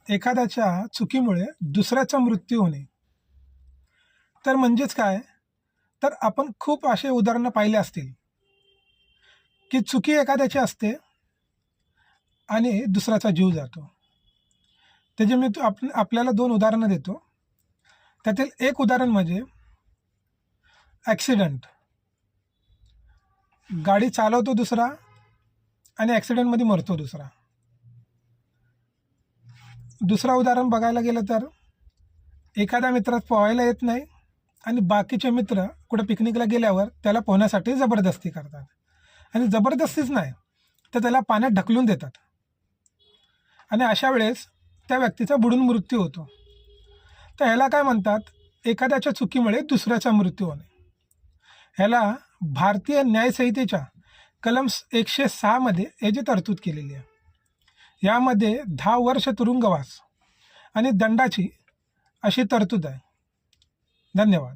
एखाद्याच्या चुकीमुळे दुसऱ्याचा मृत्यू होणे. तर म्हणजेच काय? तर आपण खूप असे उदाहरणं पाहिले असतील, की चुकी एखाद्याची असते आणि दुसऱ्याचा जीव जातो. त्याचे मी आपल्याला 2 उदाहरणं देतो. त्यातील एक उदाहरण म्हणजे ॲक्सिडेंट. गाडी चालवतो दुसरा आणि ॲक्सिडेंटमध्ये मरतो दुसरा. दुसरा उदाहरण बघायला गेलं तर एखाद्या मित्रात पोहायला येत नाही आणि बाकीचे मित्र कुठं पिकनिकला गेल्यावर त्याला पोहण्यासाठी जबरदस्ती करतात आणि जबरदस्तीच नाही तर त्याला पाण्यात ढकलून देतात आणि अशा वेळेस त्या व्यक्तीचा बुडून मृत्यू होतो. तर ह्याला काय म्हणतात? एखाद्याच्या चुकीमुळे दुसऱ्याचा मृत्यू होणे. ह्याला भारतीय न्यायसंहितेच्या कलम 106 मध्ये याची तरतूद केलेली आहे. यामध्ये 10 वर्ष तुरुंगवास आणि दंडाची अशी तरतूद आहे. धन्यवाद.